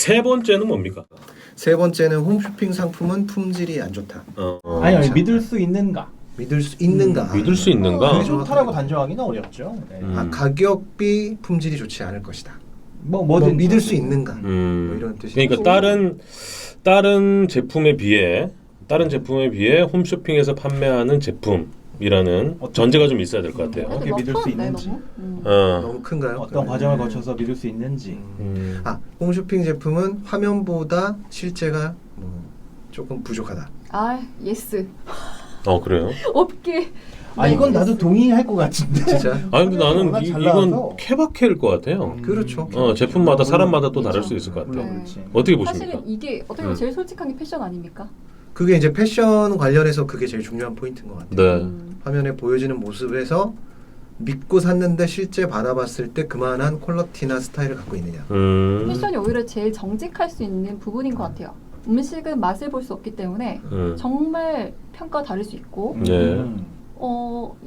세 번째는 뭡니까? 세 번째는 홈쇼핑 상품은 품질이 안 좋다. 아니 믿을 수 있는가? 믿을 수 있는가? 믿을 수 있는가? 그게 좋다라고 단정하기는 어렵죠. 네. 가격비 품질이 좋지 않을 것이다. 뭐 뭐든 믿을 수 있는가? 뭐 이런 뜻이. 그러니까 다른 제품에 비해 홈쇼핑에서 판매하는 제품이라는 전제가 좀 있어야 될 것 같아요. 어떻게 믿을 수 있는지, 너무 큰가요? 어떤 과정을 거쳐서 믿을 수 있는지. 홈쇼핑 제품은 화면보다 실제가 뭐 조금 부족하다. 예스. 그래요? 없게. 이건 나도 동의할 것 같은데. 진짜? 아니 근데 나는 워낙 잘 이건 나와서. 케바케일 것 같아요. 그렇죠. 제품마다 사람마다 또 다를 그렇죠. 수 있을 것 같아요. 물론 그렇지. 어떻게 보십니까? 사실은 이게 어떻게 보면 제일 솔직한 게 패션 아닙니까? 그게 이제 패션 관련해서 그게 제일 중요한 포인트인 것 같아요. 네. 화면에 보여지는 모습에서 믿고 샀는데 실제 받아봤을 때 그만한 퀄리티나 스타일을 갖고 있느냐. 패션이 오히려 제일 정직할 수 있는 부분인 것 같아요. 음식은 맛을 볼 수 없기 때문에 정말 평가가 다를 수 있고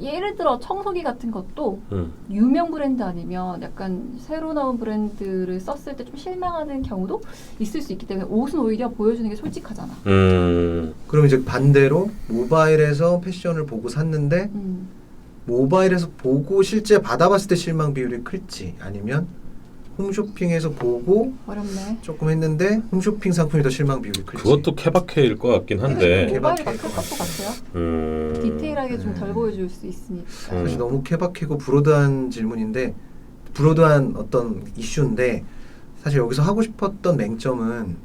예를 들어 청소기 같은 것도 유명 브랜드 아니면 약간 새로 나온 브랜드를 썼을 때 좀 실망하는 경우도 있을 수 있기 때문에 옷은 오히려 보여주는 게 솔직하잖아. 그럼 이제 반대로 모바일에서 패션을 보고 샀는데 모바일에서 보고 실제 받아봤을 때 실망 비율이 클지 아니면 홈쇼핑에서 보고 어렵네. 조금 했는데 홈쇼핑 상품이 더 실망 비율이 클지. 그것도 케바케일 것 같긴 한데. 모바일이 더 클 것도 같아요. 디테일하게 좀 덜 보여줄 수 있으니까. 사실 너무 케바케고 브로드한 질문인데 브로드한 어떤 이슈인데 사실 여기서 하고 싶었던 맹점은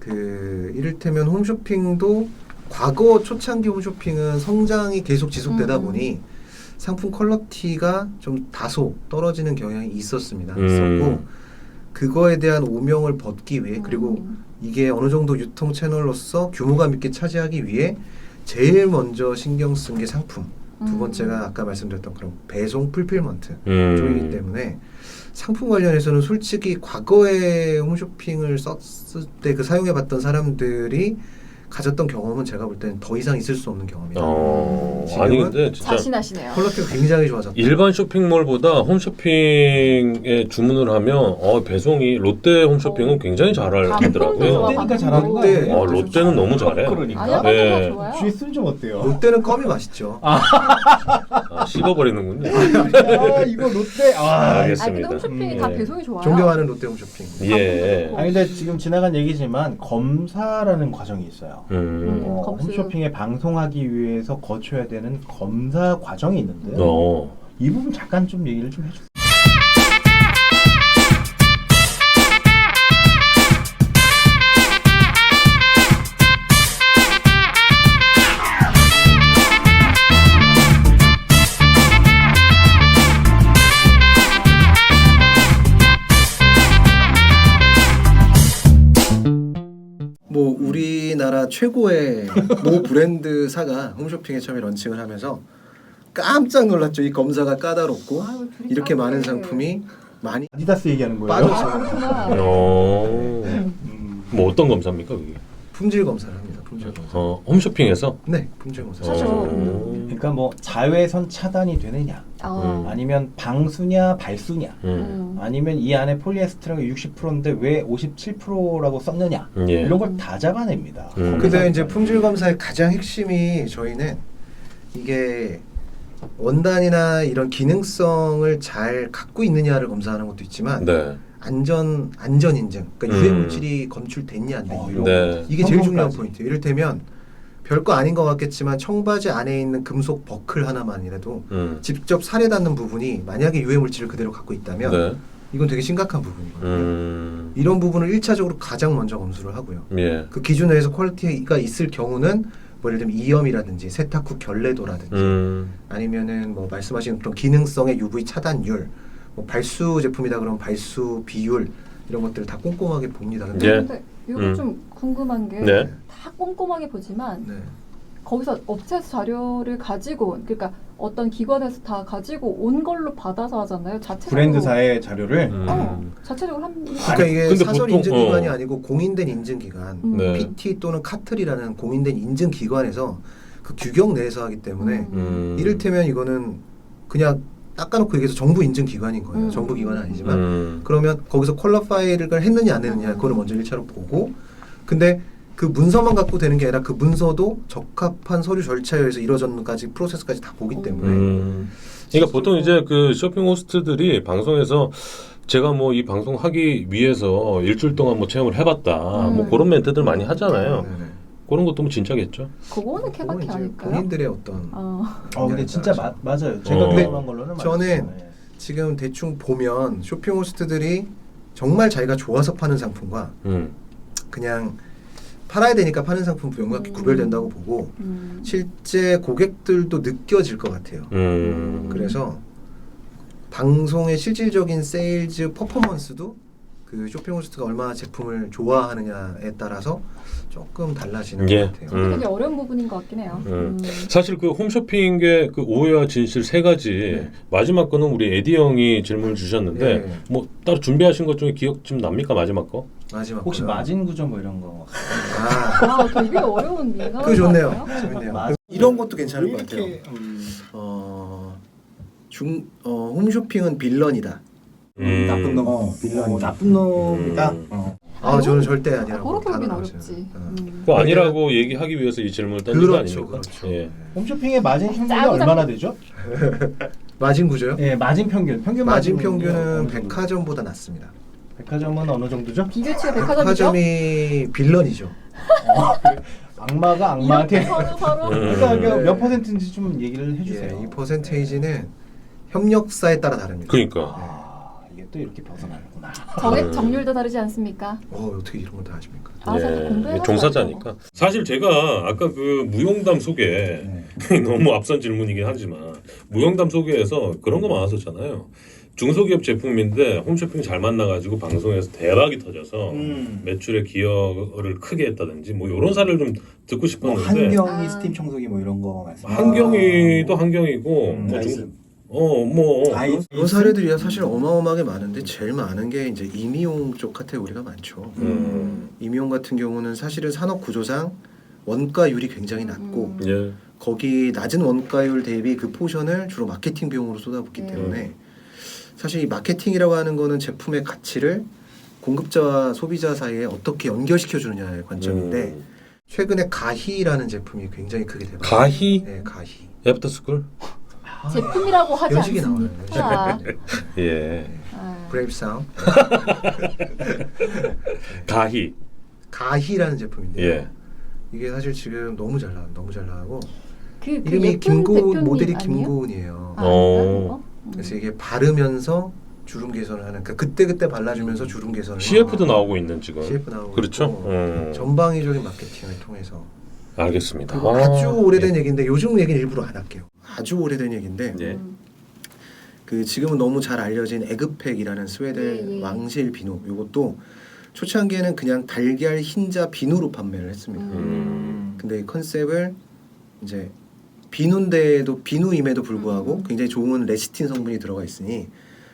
이를테면 홈쇼핑도 과거 초창기 홈쇼핑은 성장이 계속 지속되다 보니 상품 퀄리티가 좀 다소 떨어지는 경향이 있었습니다. 있었고 그거에 대한 오명을 벗기 위해 그리고 이게 어느 정도 유통 채널로서 규모감 있게 차지하기 위해 제일 먼저 신경 쓴 게 상품. 두 번째가 아까 말씀드렸던 그런 배송 풀필먼트 쪽이기 때문에 상품 관련해서는 솔직히 과거에 홈쇼핑을 썼을 때 그 사용해봤던 사람들이 가졌던 경험은 제가 볼 때는 더 이상 있을 수 없는 경험이다. 아니 근데 진짜 자신하시네요. 퀄리티가 굉장히 좋아졌다. 일반 쇼핑몰보다 홈쇼핑에 주문을 하면 배송이 롯데 홈쇼핑은 굉장히 잘하더라고요. 롯데니까 잘하는 거 아니에요? 롯데는 너무 잘해. 그러니까. 아니야, 네. 좋아요. GS는 좀 어때요? 롯데는 껌이 맛있죠. 씹어버리는군요. 이거 롯데. 알겠습니다. 근데 홈쇼핑이 다 배송이 좋아요. 존경하는 롯데 홈쇼핑. 예. 근데 지금 지나간 얘기지만 검사라는 과정이 있어요. 검수. 홈쇼핑에 방송하기 위해서 거쳐야 되는 검사 과정이 있는데요. 이 부분 잠깐 좀 얘기를 좀 해주세요. 뭐 우리나라 최고의 모 브랜드사가 홈쇼핑에 처음에 런칭을 하면서 깜짝 놀랐죠. 이 검사가 까다롭고 이렇게 많은 상품이 많이 아디다스 얘기하는 거예요? 빠져서 뭐 어떤 검사입니까 그게? 품질 검사를 합니다. 품질 검사. 홈쇼핑에서? 네, 품질 검사. 그러니까 뭐 자외선 차단이 되느냐, 아니면 방수냐 발수냐, 아니면 이 안에 폴리에스테르가 60%인데 왜 57%라고 썼느냐, 이런 걸 다 잡아냅니다. 근데 이제 품질 검사의 가장 핵심이 저희는 이게 원단이나 이런 기능성을 잘 갖고 있느냐를 검사하는 것도 있지만 안전 인증, 그러니까 유해 물질이 검출됐냐 안 됐냐 이게 제일 중요한 포인트. 이를테면 별거 아닌 것 같겠지만 청바지 안에 있는 금속 버클 하나만이라도 직접 살에 닿는 부분이 만약에 유해 물질을 그대로 갖고 있다면 이건 되게 심각한 부분이거든요. 이런 부분을 1차적으로 가장 먼저 검수를 하고요. 그 기준 내에서 퀄리티가 있을 경우는 뭐 예를 들면 이염이라든지 세탁 후 결례도라든지 아니면은 뭐 말씀하신 그런 기능성의 UV 차단율, 뭐 발수 제품이다 그러면 발수 비율 이런 것들을 다 꼼꼼하게 봅니다. 근데 이거 좀 궁금한 게 다 꼼꼼하게 보지만 거기서 업체에서 자료를 가지고 그러니까 어떤 기관에서 다 가지고 온 걸로 받아서 하잖아요. 자체적으로 브랜드사의 자료를 자체적으로 합니다. 그러니까 이게 사설 보통, 인증기관이 아니고 공인된 인증기관 PT 또는 카틀이라는 공인된 인증기관에서 그 규격 내에서 하기 때문에 이를테면 이거는 그냥 닦아놓고 얘기해서 정부 인증 기관인 거예요. 정부 기관은 아니지만 그러면 거기서 컬러 파일을 했느냐 안 했느냐 그거를 먼저 1차로 보고 근데 그 문서만 갖고 되는 게 아니라 그 문서도 적합한 서류 절차에 의해서 이루어졌는까지 프로세스까지 다 보기 때문에 그러니까 보통 이제 그 쇼핑 호스트들이 방송에서 제가 뭐 이 방송 하기 위해서 일주일 동안 뭐 체험을 해봤다 뭐 그런 멘트들 많이 하잖아요. 그런 것도 뭐 진짜겠죠. 그거는 케바케 아닐까요? 본인들의 어떤 근데 진짜 맞아요. 제가 경험한 걸로는 저는 지금 대충 보면 쇼핑 호스트들이 정말 자기가 좋아서 파는 상품과 그냥 팔아야 되니까 파는 상품 명확히 구별된다고 보고 실제 고객들도 느껴질 것 같아요. 그래서 방송의 실질적인 세일즈 퍼포먼스도 그 쇼핑 호스트가 얼마나 제품을 좋아하느냐에 따라서 조금 달라지는 것 같아요. 되게 어려운 부분인 것 같긴 해요. 사실 그 홈쇼핑의 그 오해와 진실 세 가지 마지막 거는 우리 에디 형이 질문을 주셨는데 뭐 따로 준비하신 것 중에 기억 좀 납니까 마지막 거? 마지막 혹시 마진 구조 뭐 이런 거? 되게 어려운 민감한 그 좋네요. 재밌네요. 이런 것도 괜찮을 것 같아요. 홈쇼핑은 빌런이다. 나쁜 놈, 빌런 나쁜 놈이다. 저는 절대 아니라고. 그렇게 보긴 어렵지. 그 아니라고 얘기하기 위해서 이 질문을 던진 거 아닙니까? 그렇죠. 예. 홈쇼핑의 마진 평균이 얼마나 되죠? 마진 구조요? 예, 마진 평균. 마진 평균은 백화점보다 낮습니다. 백화점은 어느 정도죠? 비교치가 백화점이죠? 백화점이 빌런이죠. 악마가 악마한테 서로 그러니까 몇 퍼센트인지 좀 얘기를 해주세요. 이 퍼센테이지는 협력사에 따라 다릅니다. 그러니까 이게 또 이렇게 벗어나는구나. 정액 정률도 다르지 않습니까? 어떻게 이런 걸 다 아십니까? 종사자니까. 사실 제가 아까 그 무용담 소개 너무 앞선 질문이긴 하지만 무용담 소개에서 그런 거 많았었잖아요. 중소기업 제품인데 홈쇼핑 잘 만나가지고 방송에서 대박이 터져서 매출의 기여를 크게 했다든지 뭐 이런 사례를 좀 듣고 싶었는데 한경이 스팀 청소기 뭐 이런 거 말씀. 한경이도 한경이고 그런 사례들이 사실 어마어마하게 많은데 제일 많은 게 이제 임의용 쪽 카테고리가 많죠. 임의용 같은 경우는 사실은 산업 구조상 원가율이 굉장히 낮고 거기 낮은 원가율 대비 그 포션을 주로 마케팅 비용으로 쏟아붓기 때문에 사실 이 마케팅이라고 하는 거는 제품의 가치를 공급자와 소비자 사이에 어떻게 연결시켜 주느냐의 관점인데 최근에 가희라는 제품이 굉장히 크게 대박. 가희? 네, 가희. 애프터스쿨? 제품이라고 하지 연식이 않습니까? 예. 브레이브 사운드. 가희. 가희라는 제품인데요. 이게 사실 지금 너무 잘 나가고 그 이름이 김고은 모델이 아니에요? 김고은이에요. 그래서 이게 바르면서 주름 개선을 하는 그때 발라주면서 주름 개선을 CF도 나오고 있는 지금. CF 나오고 그렇죠. 전방위적인 마케팅을 통해서 알겠습니다. 아주 오래된 얘기인데 요즘 얘기는 일부러 안 할게요. 아주 오래된 얘기인데 그 지금은 너무 잘 알려진 에그팩이라는 스웨덴 왕실 비누 이것도 초창기에는 그냥 달걀 흰자 비누로 판매를 했습니다. 근데 이 컨셉을 이제 비누인데도 비누임에도 불구하고 굉장히 좋은 레시틴 성분이 들어가 있으니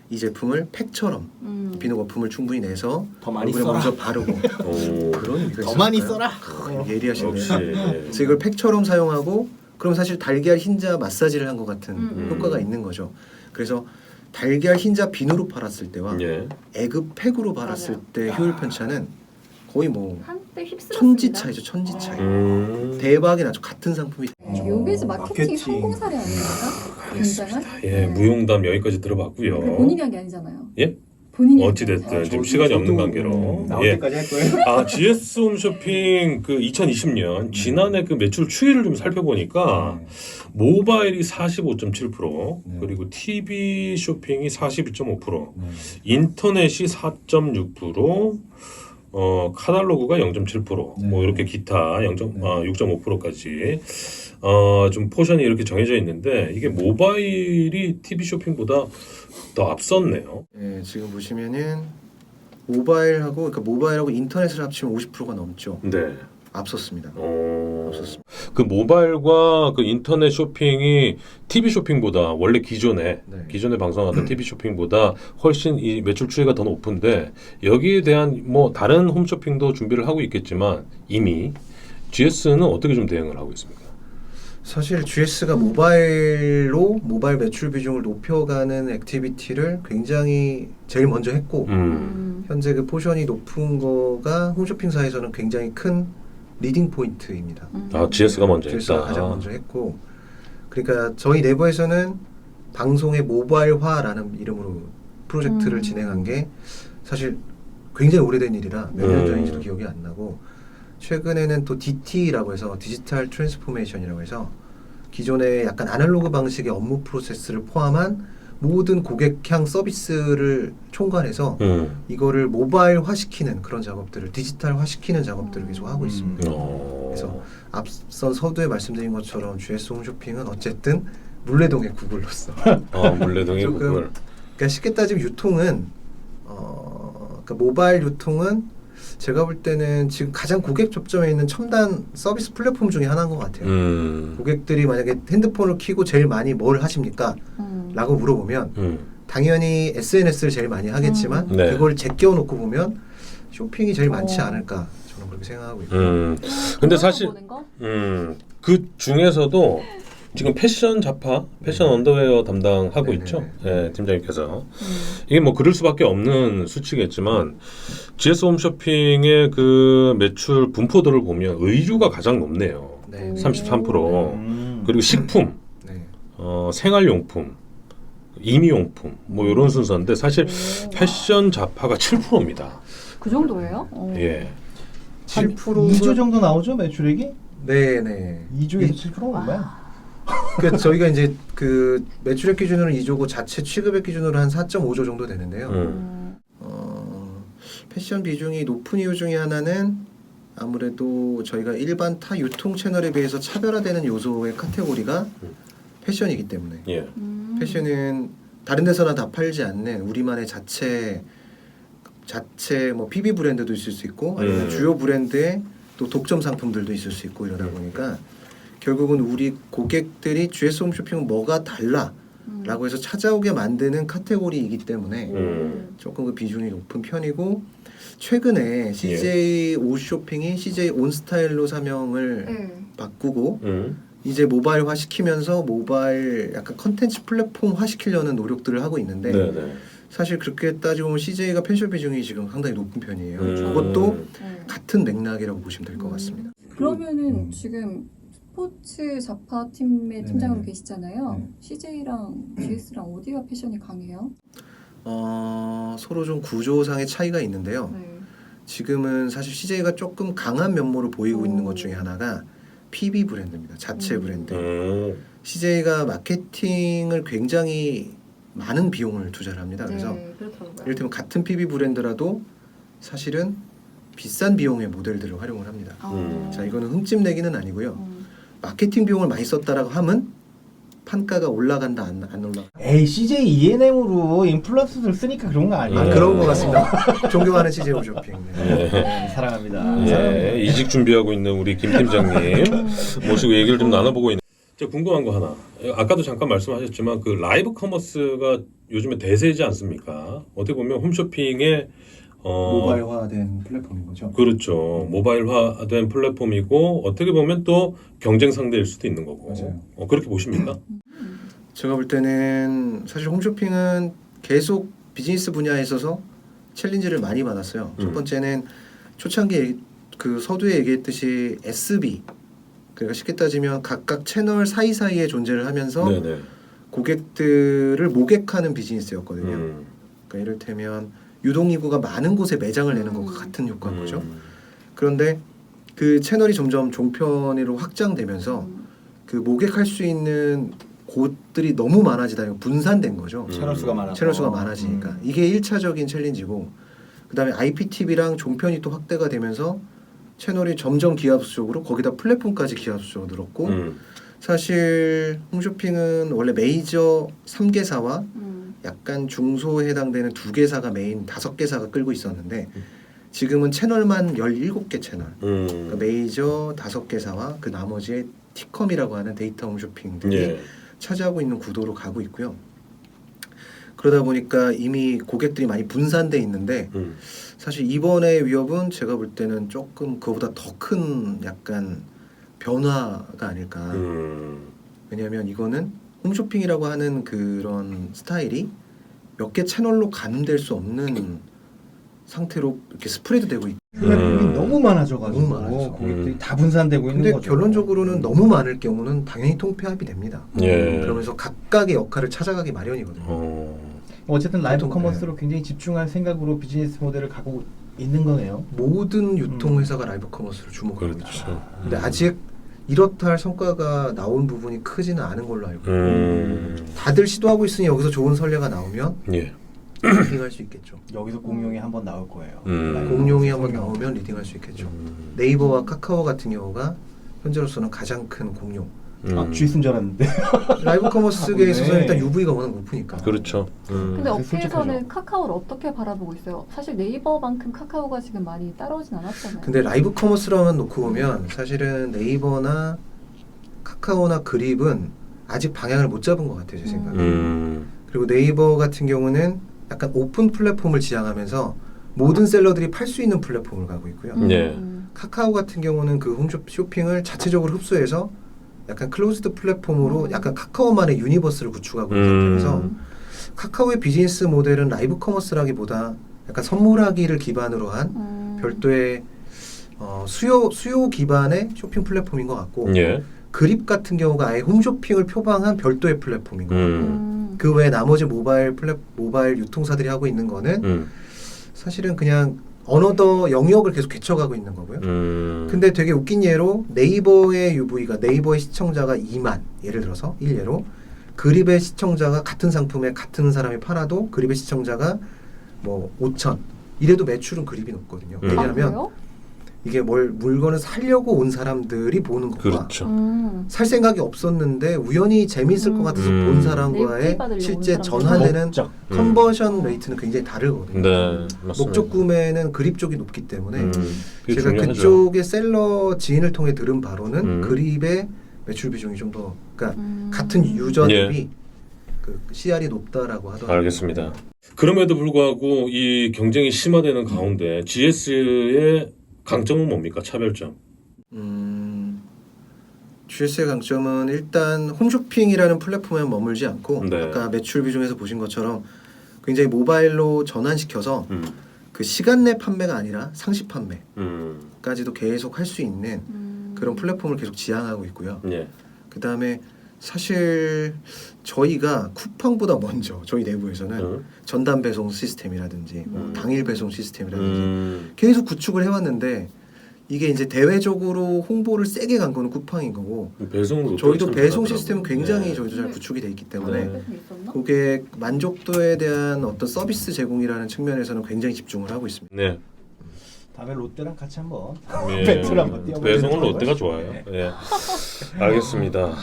이 제품을 팩처럼 비누 거품을 충분히 내서 더 많이 얼굴에 써라. 먼저 바르고 그런 의미가 더 많이 있을까요? 써라. 예리하시네요. 역시. 그래서 이걸 팩처럼 사용하고 그럼 사실 달걀 흰자 마사지를 한 것 같은 효과가 있는 거죠. 그래서 달걀 흰자 비누로 팔았을 때와 에그팩으로 팔았을 때 효율 편차는 거의 뭐 한때 휩쓸었습니다. 천지 차이죠. 천지 차이. 대박이 나죠. 같은 상품이. 요게 마케팅 성공 사례 아닙니까? 굉장한. 예, 무용담 여기까지 들어봤고요. 본인이 한 게 아니잖아요. 예? 본인이 어찌됐든 지금 시간이 없는 관계로 나올 때까지 할 거예요. GS 홈쇼핑 그 2020년 지난해 그 매출 추이를 좀 살펴보니까 모바일이 45.7% 그리고 TV 쇼핑이 42.5% 인터넷이 4.6% 카탈로그가 0.7% 뭐 이렇게 기타 6.5%까지 좀 포션이 이렇게 정해져 있는데 이게 모바일이 TV 쇼핑보다 더 앞섰네요. 네, 지금 보시면은 모바일하고 인터넷을 합치면 50%가 넘죠. 네. 앞섰습니다. 앞섰습니다. 그 모바일과 그 인터넷 쇼핑이 TV 쇼핑보다 원래 기존에 방송하던 TV 쇼핑보다 훨씬 이 매출 추이가 더 높은데 여기에 대한 뭐 다른 홈쇼핑도 준비를 하고 있겠지만 이미 GS는 어떻게 좀 대응을 하고 있습니까? 사실 GS가 모바일 매출 비중을 높여가는 액티비티를 굉장히 제일 먼저 했고 현재 그 포션이 높은 거가 홈쇼핑사에서는 굉장히 큰 리딩 포인트입니다. 아, GS가 먼저 GS가 했다. 가장 먼저 했고, 그러니까 저희 내부에서는 방송의 모바일화라는 이름으로 프로젝트를 진행한 게 사실 굉장히 오래된 일이라 몇 년 전인지도 기억이 안 나고, 최근에는 또 DT라고 해서 디지털 트랜스포메이션이라고 해서 기존의 약간 아날로그 방식의 업무 프로세스를 포함한 모든 고객향 서비스를 총괄해서 이거를 모바일화시키는 그런 작업들을, 디지털화시키는 작업들을 계속 하고 있습니다. 그래서 앞선 서두에 말씀드린 것처럼 GS 홈쇼핑은 어쨌든 물레동의 구글로서 물레동의 구글. 그러니까 쉽게 따지면 유통은 그러니까 모바일 유통은 제가 볼 때는 지금 가장 고객 접점에 있는 첨단 서비스 플랫폼 중에 하나인 것 같아요. 고객들이 만약에 핸드폰을 켜고 제일 많이 뭘 하십니까? 라고 물어보면 당연히 SNS를 제일 많이 하겠지만 네. 그걸 제껴놓고 보면 쇼핑이 제일 많지 않을까 저는 그렇게 생각하고 있고요. 근데 사실 그 중에서도 지금 패션 잡화, 패션 언더웨어 담당하고 있죠. 네, 팀장님께서. 이게 뭐 그럴 수밖에 없는 수치겠지만 GS 홈쇼핑의 그 매출 분포도를 보면 의류가 가장 높네요. 네. 33%. 그리고 식품, 네. 생활용품, 임의용품 뭐 이런 순서인데 사실 패션 잡화가 7%입니다. 그 정도예요? 예. 7% 2조 정도 나오죠 매출액이? 네네. 2조에서 7%가 얼마야? 그 저희가 이제 그 매출액 기준으로 2조고 자체 취급액 기준으로 한 4.5조 정도 되는데요. 패션 비중이 높은 이유 중에 하나는 아무래도 저희가 일반 타 유통 채널에 비해서 차별화되는 요소의 카테고리가 패션이기 때문에 예. 패션은 다른 데서나 다 팔지 않는 우리만의 자체 뭐 PB 브랜드도 있을 수 있고 아니면 주요 브랜드의 또 독점 상품들도 있을 수 있고 이러다 보니까 결국은 우리 고객들이 GS 홈쇼핑은 뭐가 달라 라고 해서 찾아오게 만드는 카테고리이기 때문에 조금 그 비중이 높은 편이고, 최근에 CJ 오쇼핑이 CJ 온스타일로 사명을 바꾸고 이제 모바일화 시키면서 모바일 약간 컨텐츠 플랫폼화 시키려는 노력들을 하고 있는데 사실 그렇게 따지고 보면 CJ가 펜션 비중이 지금 상당히 높은 편이에요. 그것도 같은 맥락이라고 보시면 될 것 같습니다. 그러면은 지금 스포츠 잡화 팀의 팀장으로 계시잖아요. CJ랑 GS랑 어디가 패션이 강해요? 서로 좀 구조상의 차이가 있는데요. 지금은 사실 CJ가 조금 강한 면모를 보이고 있는 것 중에 하나가 PB 브랜드입니다. 자체 브랜드. CJ가 마케팅을 굉장히 많은 비용을 투자를 합니다. 그래서 이를테면 같은 PB 브랜드라도 사실은 비싼 비용의 모델들을 활용을 합니다. 자, 이거는 흠집 내기는 아니고요. 마케팅 비용을 많이 썼다라고 하면 판가가 올라간다 안 올라가? 에이 CJ ENM으로 인플루언서들 쓰니까 그런 거 아니에요? 그런 것 같습니다. 존경하는 CJ 홈쇼핑. 사랑합니다. 예, 이직 준비하고 있는 우리 김 팀장님 모시고 얘기를 좀 나눠보고 있는. 저 궁금한 거 하나. 아까도 잠깐 말씀하셨지만 그 라이브 커머스가 요즘에 대세지 않습니까? 어떻게 보면 홈쇼핑의 모바일화된 플랫폼인 거죠. 그렇죠. 모바일화된 플랫폼이고 어떻게 보면 또 경쟁 상대일 수도 있는 거고. 맞아요. 그렇게 보십니까? 제가 볼 때는 사실 홈쇼핑은 계속 비즈니스 분야에 있어서 챌린지를 많이 받았어요. 첫 번째는 초창기 그 서두에 얘기했듯이 SB, 그러니까 쉽게 따지면 각각 채널 사이사이에 존재를 하면서 고객들을 모객하는 비즈니스였거든요. 그러니까 이를테면 유동인구가 많은 곳에 매장을 내는 것과 같은 효과인 거죠. 그런데 그 채널이 점점 종편으로 확장되면서 그 모객할 수 있는 곳들이 너무 많아지다 보니까 분산된 거죠. 채널 수가 많아서. 채널 수가 많아지니까 이게 1차적인 챌린지고, 그다음에 IPTV랑 종편이 또 확대가 되면서 채널이 점점 기하급수적으로 거기다 플랫폼까지 기하급수적으로 늘었고 사실 홈쇼핑은 원래 메이저 3개사와 약간 중소에 해당되는 2개사가 메인 5개사가 끌고 있었는데 지금은 채널만 17개 채널, 그러니까 메이저 5개사와 그 나머지의 티컴이라고 하는 데이터 홈쇼핑들이 차지하고 있는 구도로 가고 있고요. 그러다 보니까 이미 고객들이 많이 분산돼 있는데 사실 이번의 위협은 제가 볼 때는 조금 그거보다 더 큰 약간 변화가 아닐까. 왜냐하면 이거는 홈쇼핑이라고 하는 그런 스타일이 몇 개 채널로 가늠될 수 없는 상태로 이렇게 스프레드 되고 있고. 플랫폼이 너무 많아져가지고 너무 많아져. 고객들이 다 분산되고 있는 근데 거죠. 결론적으로는 너무 많을 경우는 당연히 통폐합이 됩니다. 예. 그러면서 각각의 역할을 찾아가기 마련이거든요. 어쨌든 라이브 보통, 커머스로 굉장히 집중할 생각으로 비즈니스 모델을 가고 있는 거네요. 모든 유통회사가 라이브 커머스를 주목하고 있죠. 그렇죠. 근데 아직 이렇다 할 성과가 나온 부분이 크지는 않은 걸로 알고 있고 다들 시도하고 있으니 여기서 좋은 선례가 나오면 예. 리딩할 수 있겠죠. 여기서 공룡이 한번 나올 거예요. 공룡이 한번 나오면 리딩할 수 있겠죠. 네이버와 카카오 같은 경우가 현재로서는 가장 큰 공룡. 쥐쓴 줄 알았는데. 라이브 커머스계에 있어서는 네. 일단 UV가 워낙 높으니까. 그렇죠. 근데 업계에서는 솔직하죠. 카카오를 어떻게 바라보고 있어요? 사실 네이버만큼 카카오가 지금 많이 따라오진 않았잖아요. 근데 라이브 커머스라만 놓고 보면 사실은 네이버나 카카오나 그립은 아직 방향을 못 잡은 것 같아요, 제 생각에. 그리고 네이버 같은 경우는 약간 오픈 플랫폼을 지향하면서 모든 셀러들이 팔 수 있는 플랫폼을 가고 있고요. 네. 카카오 같은 경우는 그 홈쇼핑을 자체적으로 흡수해서 약간 클로즈드 플랫폼으로 약간 카카오만의 유니버스를 구축하고 있는 상태라서 카카오의 비즈니스 모델은 라이브 커머스라기보다 약간 선물하기를 기반으로 한 별도의 수요 기반의 쇼핑 플랫폼인 것 같고 예. 그립 같은 경우가 아예 홈쇼핑을 표방한 별도의 플랫폼인 것 같고 그 외에 나머지 모바일 유통사들이 하고 있는 거는 사실은 그냥 어너더 영역을 계속 개척하고 있는 거고요. 근데 되게 웃긴 예로 네이버의 UV가 네이버의 시청자가 2만 예를 들어서 일예로 그립의 시청자가 같은 상품에 같은 사람이 팔아도 그립의 시청자가 뭐 5천 이래도 매출은 그립이 높거든요. 왜냐하면 그래요? 이게 물건을 사려고 온 사람들이 보는 것과 그렇죠. 살 생각이 없었는데 우연히 재미있을 것 같아서 본 사람과의 네이버 받으려고 실제 온 사람들. 전환되는 목적. 컨버션 레이트는 굉장히 다르거든요. 네, 맞습니다. 목적 구매는 그립 쪽이 높기 때문에 그게 제가 중요하죠. 그쪽의 셀러 지인을 통해 들은 바로는 음. 그립의 매출 비중이 좀 더 그러니까 같은 유저 대비 예. 그 CR이 높다라고 하더라고요. 알겠습니다. 그럼에도 불구하고 이 경쟁이 심화되는 가운데 GS의 강점은 뭡니까? 차별점. GS의 강점은 일단 홈쇼핑이라는 플랫폼에 머물지 않고 네. 아까 매출 비중에서 보신 것처럼 굉장히 모바일로 전환시켜서 그 시간 내 판매가 아니라 상시 판매까지도 계속 할 수 있는 그런 플랫폼을 계속 지향하고 있고요. 예. 그 다음에 사실 저희가 쿠팡보다 먼저 저희 내부에서는 전담 배송 시스템이라든지 뭐 당일 배송 시스템이라든지 계속 구축을 해왔는데 이게 이제 대외적으로 홍보를 세게 간 거는 쿠팡인 거고 배송도 저희도 참 배송 잘하더라고요. 시스템은 굉장히 네. 저희도 잘 구축이 돼 있기 때문에 네. 있었나? 고객 만족도에 대한 어떤 서비스 제공이라는 측면에서는 굉장히 집중을 하고 있습니다. 네. 다음에 롯데랑 같이 한번 예. 배틀 한번 뛰어보는 배송은 거 롯데가 좋아요. 예. 알겠습니다.